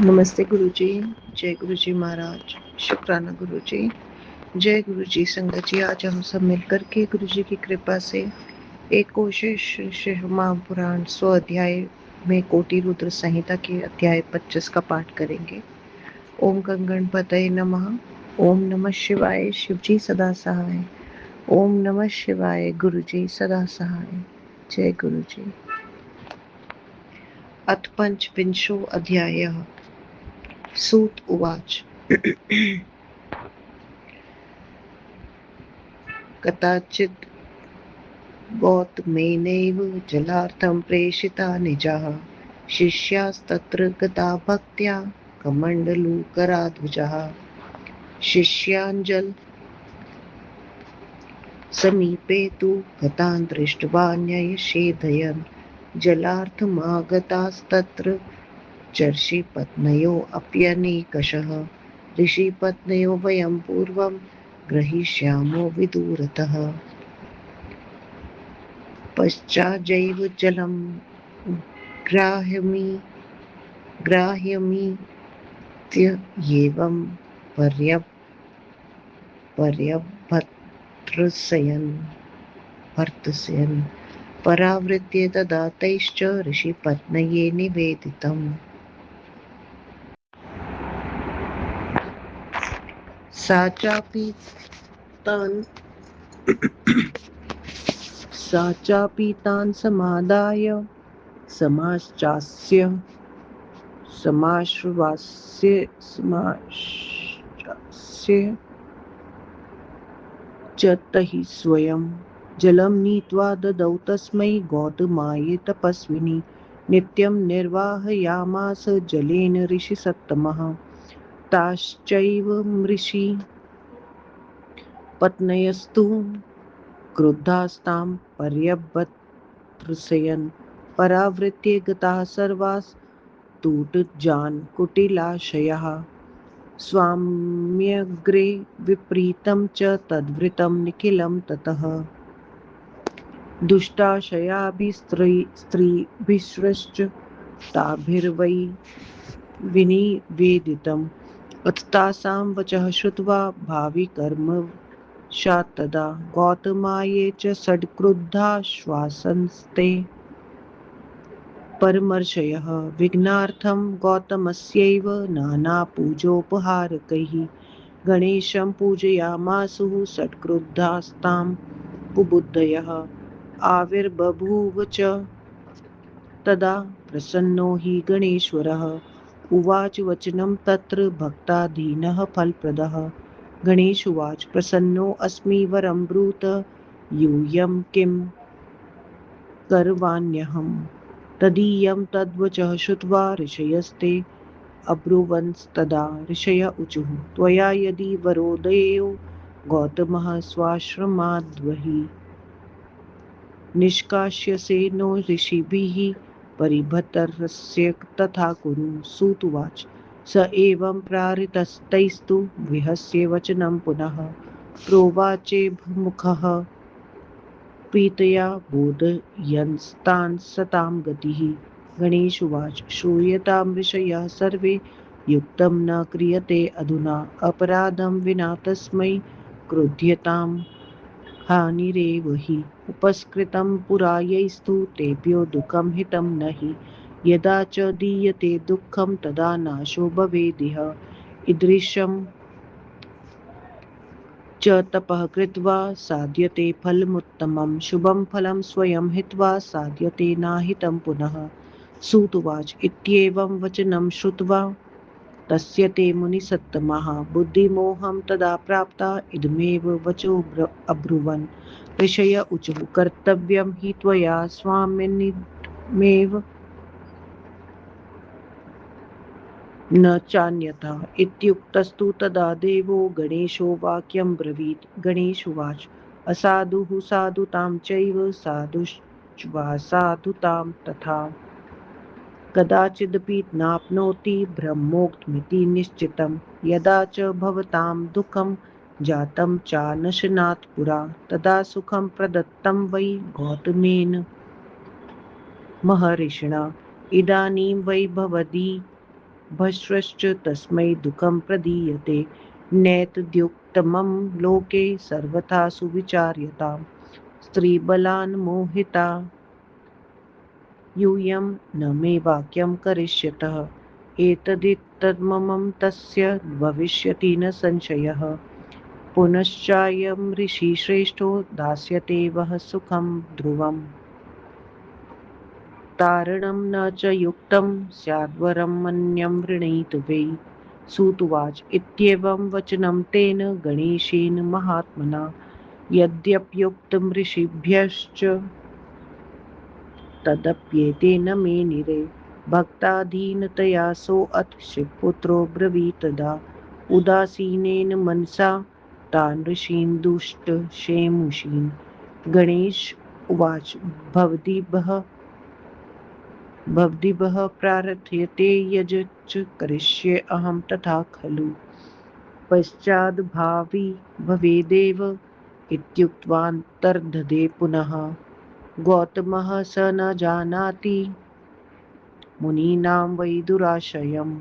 नमस्ते गुरु जी। जय गुरु जी महाराज। शुक्राना गुरु जी। जय गुरु जी। संगत जी, आज हम सब मिलकर के गुरु जी की कृपा से एक कोशिश शिव महापुराण 100 अध्याय में कोटि रुद्र संहिता के अध्याय 25 का पाठ करेंगे। ओम गंगणपतये नमः। ओम नमः शिवाय। शिव जी सदा सहाय। ओम नमः शिवाय। गुरु जी सदा सहाय। जय गुरु जी। अथ पंचविंशो अध्यायः। सूत उवाच। कदाचित् गौतमेनैव जलार्थं प्रेषिता निजाः शिष्यास्तत्र गता भक्त्या कमण्डलूकराध्वजाः शिष्याञ्जल समीपे तु गतान् दृष्ट्वा न्ययशेधयन् जलार्थमागतास्तत्र चर्षिपत्न्योऽप्यनेकशः ऋषिपत्न्यो वयं पूर्वं ग्रहीष्यामो विदूरतः पश्चाज्जैव जलं ग्राह्यमि ग्राह्यमीत्येवं पर्यभर्त्सयन् परावृत्य तदा तैश्च ऋषिपत्न्ये निवेदितम्। सा चापि तान् समादाय समाश्चास्य समाश्वास्य च तैः स्वयं जलं नीत्वा ददौ तस्मै गौतमाय तपस्विनी नित्यं निर्वाहयामास जलेन ऋषिसत्तमः ताश्चैव ऋषिपत्न्यस्तु क्रुद्धास्तां पर्यभर्त्सयन् परावृत्य गताः सर्वास्तूटजान् कुटिलाशयाः स्वाम्यग्रे विपरीतं च तद्वृतं निखिलं ततः दुष्टाशयाभिस्त्रीभिश्च ताभिर्वै विनिवेदितम् अथ तासां वचः श्रुत्वा भाविकर्मशात्तदा गौतमाय च सड्क्रुद्धाश्वासंस्ते परमर्षयः विघ्नार्थं गौतमस्यैव नानापूजोपहारकैः गणेशं पूजयामासुः सट्क्रुद्धास्तां बुबुद्धयः आविर्बभूव च तदा प्रसन्नो हि गणेश्वरः उवाच वचनं तत्र भक्ताधीनः फलप्रदः गणेशोवाच प्रसन्नोऽस्मि वरं ब्रूत यूयं किं करवाण्यहम् तदीयं तद्वचः श्रुत्वा ऋषयस्ते अब्रुवंस्तदा ऋषय ऊचुः त्वया यदि वरो देयो गौतमः स्वाश्रमाद्बहिः निष्कास्यसे नो ऋषिभिः परिभर्त्सय तथा कुरु। सूत उवाच स एवं प्राहृतस्तैस्तु गृहस्य वचनं पुनः प्रोवाचेऽभिमुखः प्रीतया बोधयन्स्तान् सतां गतिः गणेश उवाच श्रूयतां ऋषयः सर्वे युक्तं न क्रियते अधुना अपराधं विना तस्मै क्रुध्यतां हानिरेव हि उपस्कृतं पुरा यैस्तु तेभ्यो दुःखं हितं न हि यदा च दीयते दुःखं तदा नाशो भवेदिह ईदृशं च तपः कृत्वा साध्यते फलमुत्तमं शुभं फलं स्वयं हित्वा साध्यते नाहितं पुनः। सूत उवाच इत्येवं वचनं श्रुत्वा तस्य ते मुनिसत्तमः बुद्धिमोहं तदा प्राप्ता इदमेव वचोऽब्रुवन् ऋषय ऊचुः कर्तव्यं हि त्वया स्वामिनमेव न चान्यथा इत्युक्तस्तु तदा देवो गणेशो वाक्यं ब्रवीत् गणेश उवाच असाधुः साधुतां चैव साधुश्चासाधुतां तथा कदाचिदपि नाप्नोति ब्रह्मोक्तमिति निश्चितं यदा च भवतां दुःखं जातं चानशनात् पुरा तदा सुखं प्रदत्तं वै गौतमेन महर्षिणा इदानीं वै भवदी भस्रश्च तस्मै दुःखं प्रदीयते नैतद्युक्तमं लोके सर्वथा सुविचार्यताम् स्त्रीबलान् मोहिता यूयं न मे वाक्यं करिष्यतः एतदित्तममं तस्य भविष्यति न संशयः पुनश्चायं ऋषिश्रेष्ठो दास्यते वः सुखं ध्रुवम् तारणं न च युक्तं स्याद्वरं मन्यं वृणीत वै सूतुवाच इत्येवं वचनं तेन गणेशेन महात्मना यद्यप्युक्तं ऋषिभ्यश्च तदप्येतेन मे निरे भक्ताधीनतया सोऽथ शिवपुत्रो ब्रवीतदा उदासीनेन मनसा तान् ऋषीन् दुष्टशेमुषीन् गणेश उवाच भवद्भिः प्रार्थ्यते यजच्च करिष्ये अहं तथा खलु पश्चाद्भावी भवेदेव इत्युक्त्वान्तर्दधे पुनः गौतमः स न जानाति मुनीनां वै दुराशयम्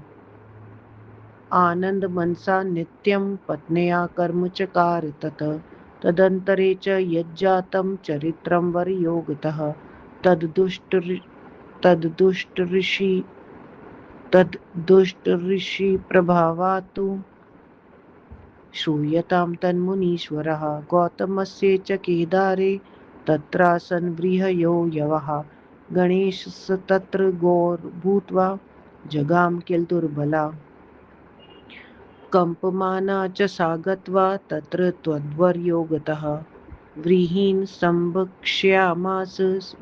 आनन्दमनसा नित्यं पत्न्या कर्म चकार तदन्तरे च यज्जातं चरित्रं वरयोगतः तद्दुष्टऋषि तद्दुष्टऋषिप्रभावात् श्रूयतां तन्मुनीश्वरः गौतमस्य च केदारे तत्रासन् व्रीहयो यवः गणेशस्य तत्र गौर्भूत्वा जगाम किल दुर्बला कम्पमाना च सा गत्वा तत्र त्वद्वर्यो गतः व्रीहीन् संभक्ष्यामास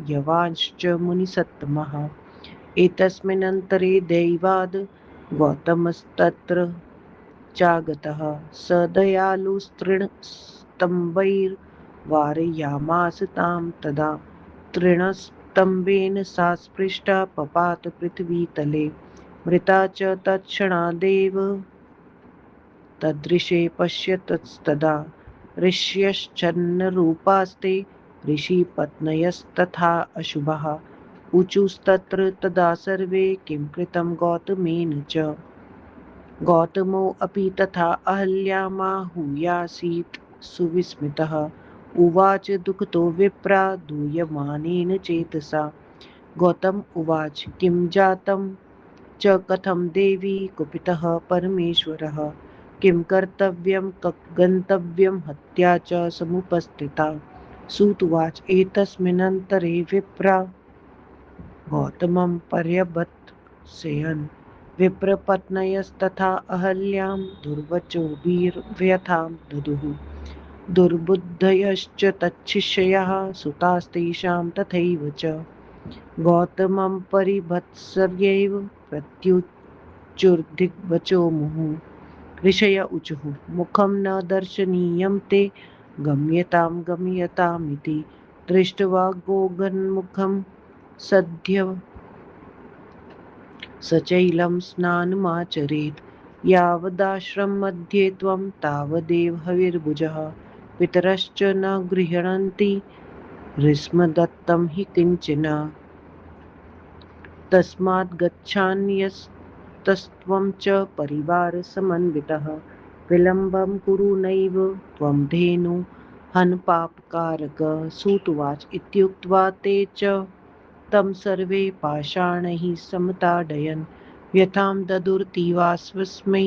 यवांश्च मुनिसत्तमः एतस्मिन्नन्तरे दैवाद् गौतमस्तत्र चागतः स दयालुस्तृणस्तम्भैर्वारयामास तां तदा तृणस्तम्भेन सा स्पृष्टा पपात पृथ्वीतले मृता च तत्क्षणादेव तदृशे पश्यतस्तदा ऋष्यश्चन्नरूपास्ते ऋषिपत्न्यस्तथा अशुभः ऊचुस्तत्र तदा सर्वे किं कृतं गौतमेन च गौतमोऽपि तथा अहल्यामाहूयासीत् सुविस्मितः उवाच दुःखतो विप्रा दूयमानेन चेतसा गौतम उवाच किं जातं च कथं देवी कुपितः परमेश्वरः किं कर्तव्यं गन्तव्यं हत्या च समुपस्थिता सूतुवाच एतस्मिन्नन्तरे विप्रा गौतमं पर्यभत्सयन् विप्रपत्न्यस्तथा अहल्यां दुर्वचो वीर्यथां ददुः दुर्बुद्धयश्च तच्छिष्याः सुतास्तेषां तथैव च गौतमं परिभत्सर्यैव प्रत्युच्चुर्दिग्वचो मुहुः ऋषय ऊचुः मुखं न दर्शनीयं ते गम्यतामिति दृष्ट्वा गोगन्मुखं सद्य सचैलं स्नानमाचरेत् यावदाश्रममध्ये त्वं तावदेव हविर्भुजः पितरश्च न गृह्णन्ति ह्रीष्म दत्तं हि किञ्चन तस्मात् गच्छान्यस्तस्त्वं च परिवारसमन्वितः विलम्बं कुरु नैव त्वं धेनु हन पापकारक सूतुवाच इत्युक्त्वा ते च तं सर्वे पाषाणैः समताडयन् व्यथां ददुर्तीवास्मै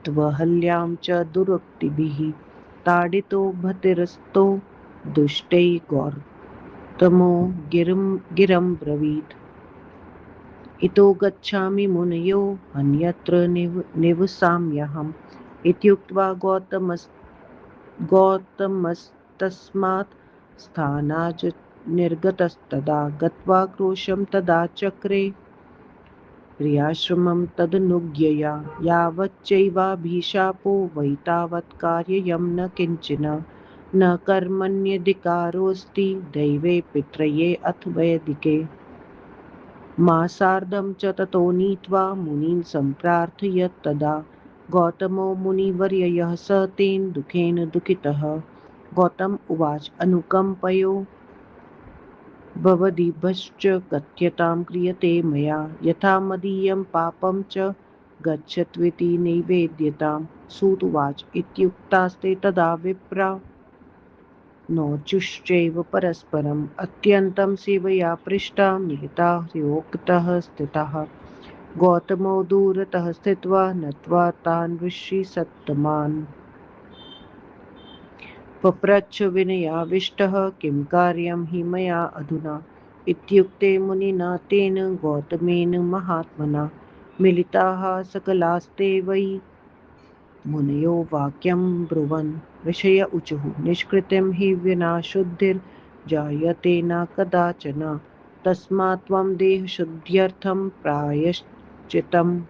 त्वहल्यां च दुरुक्तिभिः ताडितो भतिरस्तो दुष्टैः गौतमो गिरं ब्रवीत् इतो गच्छामि मुनयो अन्यत्र निवसाम्यहम् इत्युक्त्वा गौतमस्तस्मात् स्थानात् निर्गतस्तदा गत्वा क्रोशं तदा चक्रे प्रियाश्रमं तदनुज्ञया यावच्चैवाभिशापो वै तावत् कार्ययं न किञ्चन न कर्मण्यधिकारोऽस्ति दैवे पित्रये अथ वैदिके मासार्धं च ततो नीत्वा मुनीन् सम्प्रार्थयत् तदा गौतमो मुनिवर्यः स तेन दुःखेन दुःखितः गौतम उवाच अनुकम्पयो भवदीभश्च कथ्यतां क्रियते मया यथा मदीयं पापं च गच्छत्विति निवेद्यतां। सूत उवाच इत्युक्तास्ते तदा विप्रा नोचुश्चैव परस्परम् अत्यन्तं सेवया पृष्टा मिलिता ह्योक्तः स्थितः। गौतमो दूरतः स्थित्वा नत्वा तान् ऋषिसत्तमान् पप्रच्छ विनयाविष्टः किं कार्यं हि मया अधुना। इत्युक्ते मुनिना तेन गौतमेन महात्मना मिलिताः सकलास्ते वै मुनयो वाक्यं ब्रुवन् ऋषय ऊचुः निष्कृतिं हि विना शुद्धिर्जायते न कदाचन तस्मात् त्वं देहशुद्ध्यर्थं प्रायश्चित्तं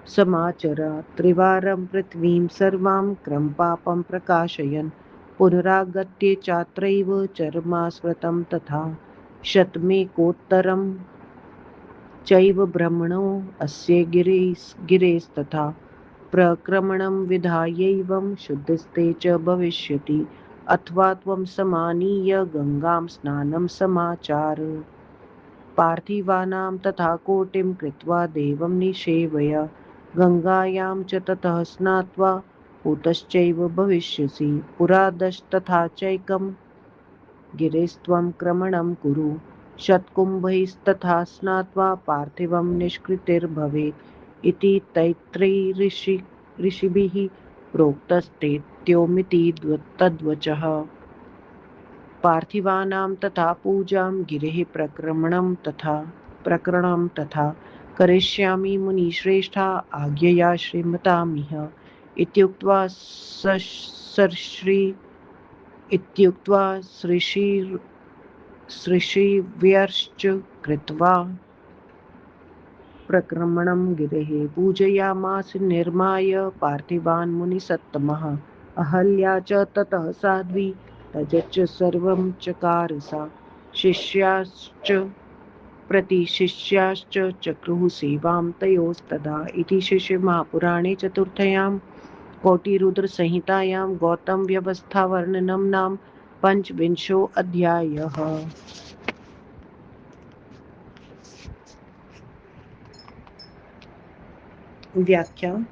समाचर। त्रिवारं पृथ्वीं सर्वां क्रमपापं प्रकाशयन् पुनरागत्य चात्रैव चरमास्कृतं तथा शतमेकोत्तरं चैव ब्रह्मणो अस्य गिरेस्तथा प्रक्रमणं विधायैवं शुद्धस्ते च भविष्यति। अथवा त्वं समानीय गङ्गां स्नानं समाचार। पार्थिवानां तथा कोटिं कृत्वा देवं निषेवय गङ्गायां च ततः स्नात्वा पूतश्चैव भविष्यसि। पुरादस्तथा चैकं गिरेस्त्वं क्रमणं कुरु शतकुम्भैस्तथा स्नात्वा पार्थिवं निष्कृतिर्भवेत् इति ऋषिभिः प्रोक्तस्तेत्योमिति तद्वचः। पार्थिवानां तथा पूजां गिरेः प्रकरणं तथा करिष्यामि मुनिश्रेष्ठा आज्ञया श्रीमतामिह। इत्युक्त्वा सृषिव्यर्श्च कृत्वा प्रक्रमणं गिरेः पूजयामास निर्माय पार्थिवान् मुनिसत्तमः। अहल्या च ततः साध्वी तजच्च सर्वं चकार सा। शिष्याश्च चक्रुः सेवां तयोस्तदा। इति शिष्यमहापुराणे चतुर्थ्यां कोटिरुद्रसंहितायां गौतमव्यवस्थावर्णनं नाम पंचविंशोऽध्यायः। व्याख्या।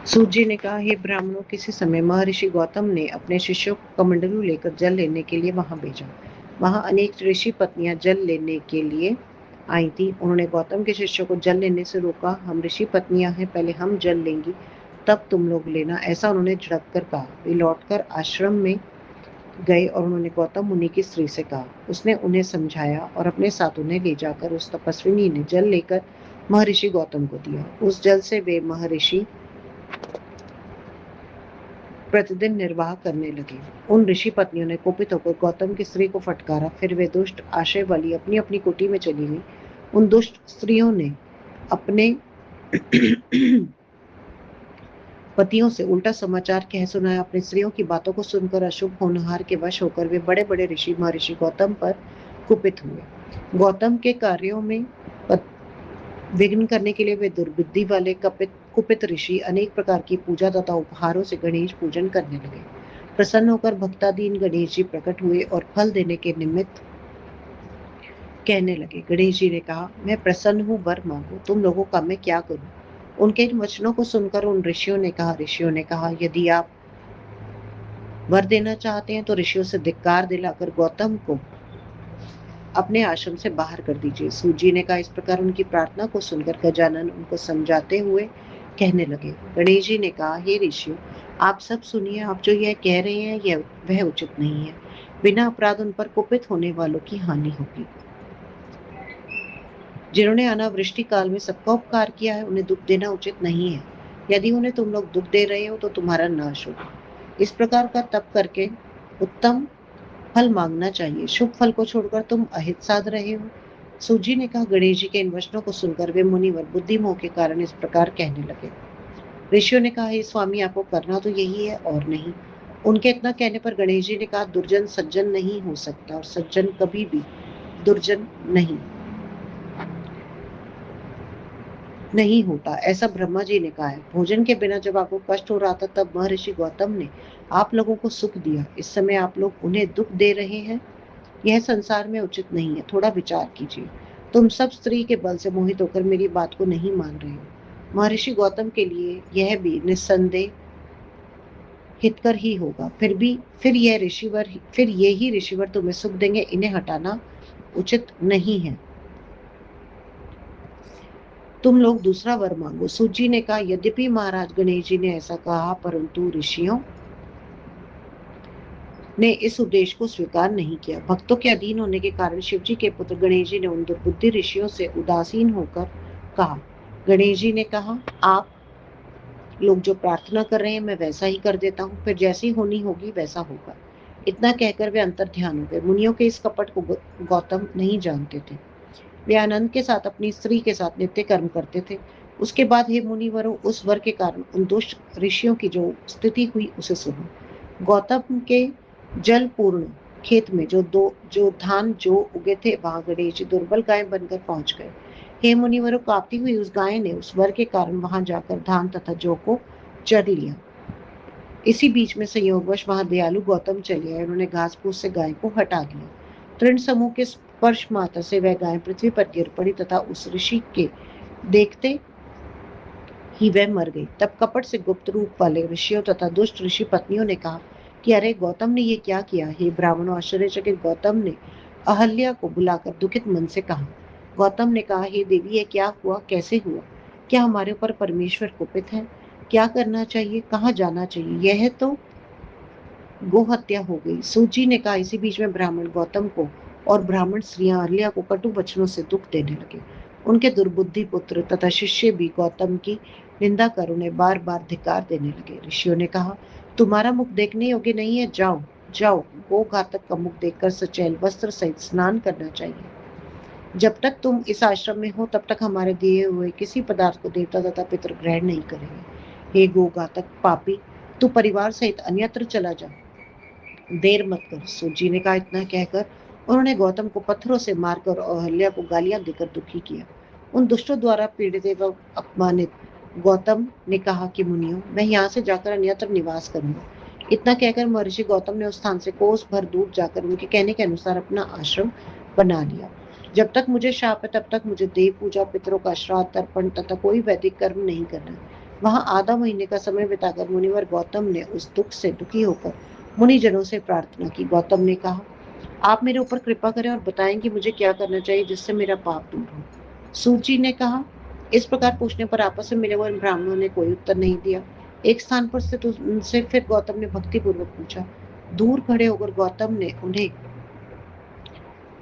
सूत जी ने कहा, हे ब्राह्मणों, किसी समय महर्षि गौतम ने अपने शिष्यों को कमंडलू लेकर जल लेने के लिए वहां भेजा। वहां अनेक ऋषि पत्नियां जल लेने के लिए आई थी। उन्होंने गौतम के शिष्यों को जल लेने से रोका। हम ऋषि पत्नियां हैं, पहले हम जल लेंगी, तब तुम लोग लेना, ऐसा उन्होंने झड़क कर कहा। वे लौटकर आश्रम में गए और उन्होंने गौतम मुनि की स्त्री से कहा। उसने उन्हें समझाया और अपने साथ उन्हें ले जाकर उस तपस्विनी ने जल लेकर महर्षि गौतम को दिया। उस जल से वे महर्षि प्रतिदिन निर्वाह करने लगे। उन ऋषि पत्नियों ने कुपित होकर गौतम की स्त्री को फटकारा। फिर वे दुष्ट आशय वाली अपनी अपनी कुटी में चली गई। उन दुष्ट स्त्रियों ने अपने पतियों से उल्टा समाचार कह सुनाया। अपनी स्त्रियों की बातों को सुनकर अशुभ होनहार के वश होकर वे बड़े बड़े ऋषि महर्षि गौतम पर कुपित हुए। गौतम के कार्यों में विघ्न करने के लिए वे दुर्बुद्धि वाले कुपित ऋषि अनेक प्रकार की पूजा तथा उपहारों से गणेश पूजन करने लगे। प्रसन्न होकर भक्ताधीन गणेश जी प्रकट हुए और फल देने के निमित्त कहने लगे। गणेश जी ने कहा, मैं प्रसन्न हूँ, वर मांगो, तुम लोगों का मैं क्या करूं। उनके इन वचनों को सुनकर उन ऋषियों ने कहा, यदि आप वर देना चाहते हैं तो ऋषियों से धिक्कार दिलाकर गौतम को अपने आश्रम से बाहर कर दीजिए। सूत जी ने कहा। इस प्रकार उनकी प्रार्थना को सुनकर गजानन उनको समझाते हुए कहने लगे। गणेश जी ने कहा, हे ऋषियों, आप सब सुनिए, आप जो यह कह रहे हैं वह उचित नहीं है। बिना अपराध उन पर कुपित होने वालों की हानि होगी। जिन्होंने अनावृष्टि काल में सबका उपकार किया है, उन्हें दुख देना उचित नहीं है। यदि उन्हें तुम लोग दुख दे रहे हो तो तुम्हारा नाश होगा। इस प्रकार का तप करके उत्तम फल मांगना चाहिए। शुभ फल को छोड़कर तुम अहित साध रहे हो। सूत जी ने कहा। गणेश जी के इन वचनों को सुनकर वे मुनिवर बुद्धि मोह के कारण इस प्रकार कहने लगे। ऋषियों ने कहा, हे स्वामी, आपको करना तो यही है और नहीं। उनके इतना कहने पर गणेश जी ने कहा, दुर्जन सज्जन नहीं हो सकता और सज्जन कभी भी दुर्जन नहीं। नहीं होता, ऐसा ब्रह्मा जी ने कहा है। भोजन के बिना जब आपको कष्ट हो रहा था तब महर्षि गौतम ने आप लोगों को सुख दिया। इस समय आप लोग उन्हें दुख दे रहे हैं। यह संसार में उचित नहीं है। थोड़ा विचार कीजिए। तुम सब स्त्री के बल से मोहित होकर मेरी बात को नहीं मान रहे हो। महर्षि गौतम के लिए यह भी निस्संदेह हितकर ही होगा। फिर ये ही ऋषिवर तुम्हें सुख देंगे। इन्हें हटाना उचित नहीं है। तुम लोग दूसरा वर मांगो। सूची ने कहा, यद्यपि महाराज गणेश जी ने ऐसा कहा, परंतु ऋषियों ने इस उपदेश को स्वीकार नहीं किया। भक्तों के अधीन होने के कारण शिव जी के पुत्र गणेश जी ने उन दुर्बुद्धि ऋषियों से उदासीन होकर कहा। गणेश जी ने कहा, आप लोग जो प्रार्थना कर रहे हैं मैं वैसा ही कर देता हूँ, फिर जैसी होनी होगी वैसा होगा। इतना कहकर वे अंतर ध्यान हो गए। मुनियों के इस कपट को गौतम नहीं जानते थे। वे आनंद के साथ अपनी स्त्री के साथ नित्य कर्म करते थे। उसके बाद हे मुनिवरों, उस वर के कारण उन दुष्ट ऋषियों की जो स्थिति हुई उसे सुनो। गौतम के जलपूर्ण खेत में जो धान जो उगे थे वहां गणेश दुर्बल गाय बनकर पहुंच गए। हे मुनिवरों, कांपती हुई उस गाय ने उस वर के कारण वहां जाकर धान तथा जौ को चर लिया। इसी बीच में संयोगवश वहां दयालु गौतम चले आए। उन्होंने घास फूस से गाय को हटा दिया। तृण समूह के स्पर्श मात्र से वह गाय पृथ्वी पर गिर पड़ी तथा उस ऋषि के देखते ही वह मर गई। तब कपट से गुप्त रूप वाले ऋषियों तथा दुष्ट ऋषि पत्नियों ने कहा कि अरे गौतम ने ये क्या किया। हे ब्राह्मणों, आश्चर्यचकित गौतम ने अहल्या को बुलाकर दुखित मन से कहा। गौतम ने कहा, हे देवी, ये क्या हुआ, कैसे हुआ? क्या हमारे ऊपर परमेश्वर कुपित है? क्या करना चाहिए, कहाँ जाना चाहिए? यह तो गो हत्या हो गई। सूची ने कहा। इसी बीच में ब्राह्मण गौतम को और ब्राह्मण स्त्रियां अहल्या को कटु वचनों से दुख देने लगे। उनके दुर्बुद्धि पुत्र तथा शिष्य भी गौतम की निंदा कर उन्हें बार बार धिक्कार देने लगे। ऋषियों ने कहा, तुम्हारा मुख देखने योग्य नहीं है, जाओ जाओ। गो घातक का मुख देखकर सचैल वस्त्र सहित स्नान करना चाहिए। जब तक तुम इस आश्रम में हो तब तक हमारे दिए हुए किसी पदार्थ को देवता तथा पितृ ग्रहण नहीं करेंगे। हे गो घातक पापी, तू परिवार सहित अन्यत्र चला जा। देर मत कर। सूजी ने कहा। इतना कहकर उन्होंने गौतम को पत्थरों से मारकर और अहल्या को गालियां देकर दुखी किया। उन दुष्टों द्वारा पीड़ित एवं अपमानित गौतम ने कहा कि मुनियों, मैं यहाँ से जाकर अन्यत्र निवास करूंगा। इतना कहकर महर्षि गौतम ने उस स्थान से कोस भर दूर जाकर उनके कहने के अनुसार अपना आश्रम बना लिया। जब तक मुझे शाप है तब तक मुझे देव पूजा, पितरों का श्राद्ध, तर्पण तथा कोई वैदिक कर्म नहीं करना है। वहां आधा महीने का समय बिताकर मुनिवर गौतम ने उस दुख से दुखी होकर मुनिजनों से प्रार्थना की। गौतम ने कहा, आप मेरे ऊपर कृपा करें और बताएं कि मुझे क्या करना चाहिए जिससे मेरा पाप दूर हो। सूची ने कहा। इस प्रकार पूछने पर आपस में मिले हुए इन ब्राह्मणों ने कोई उत्तर नहीं दिया। एक स्थान पर स्थित उनसे फिर गौतम ने भक्ति पूर्वक पूछा। दूर खड़े होकर गौतम ने उन्हें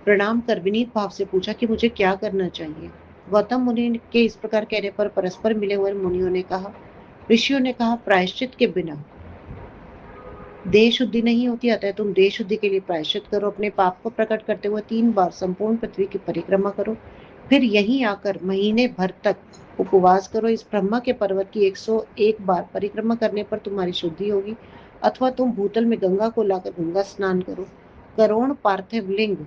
प्रणाम कर विनीत भाव से पूछा कि मुझे क्या करना चाहिए। गौतम मुनि के इस प्रकार कहने पर परस्पर मिले हुए मुनियों ने कहा, ऋषियों ने कहा, प्रायश्चित के बिना देह शुद्धि नहीं होती, अतः तुम देह शुद्धि के लिए प्रायश्चित करो। अपने पाप को प्रकट करते हुए 3 बार संपूर्ण पृथ्वी की परिक्रमा करो। फिर यहीं आकर महीने भर तक उपवास करो। इस ब्रह्मा के पर्वत की 101 बार परिक्रमा करने पर तुम्हारी शुद्धि होगी। अथवा तुम भूतल में गंगा को लाकर गंगा स्नान करो। करोड़ पार्थिव लिंग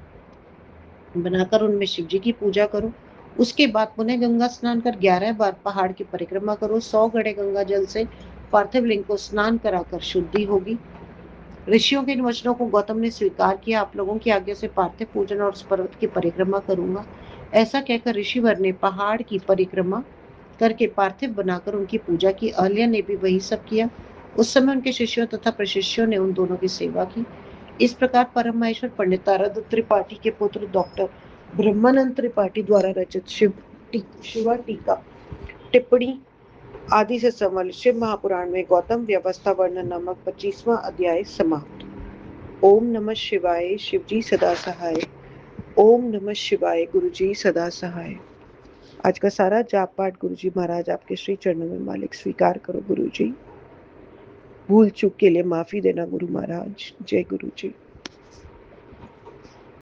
बनाकर उनमें शिव जी की पूजा करो। उसके बाद पुनः गंगा स्नान कर 11 बार पहाड़ की परिक्रमा करो। 100 घड़े गंगा जल से पार्थिव लिंग को स्नान कराकर शुद्धि होगी। ऋषियों के इन वचनों को गौतम ने स्वीकार किया। आप लोगों की आज्ञा से पार्थिव पूजन और उस पर्वत की परिक्रमा करूंगा। ऐसा कहकर ऋषिवर ने पहाड़ की परिक्रमा करके पार्थिव बनाकर उनकी पूजा की। अहल्या ने भी वही सब किया। उस समय उनके शिष्यों तथा प्रशिष्यों ने उन दोनों की सेवा की। इस प्रकार परमेश्वर पंडित तारादत्त त्रिपाठी के पुत्र डॉक्टर ब्रह्मानंद त्रिपाठी द्वारा रचित शिवा टीका टिप्पणी आदि से संबलित शिव महापुराण में गौतम व्यवस्था वर्णन नामक 25वां अध्याय समाप्त। ओम नमः शिवाय। शिवजी सदा सहाय। ओम नमः शिवाय। गुरुजी सदा सहाय। आज का सारा जाप पाठ गुरुजी महाराज आपके श्री चरणों में मालिक स्वीकार करो। गुरुजी, भूल चूक के लिए माफी देना गुरु महाराज। जय गुरु जी।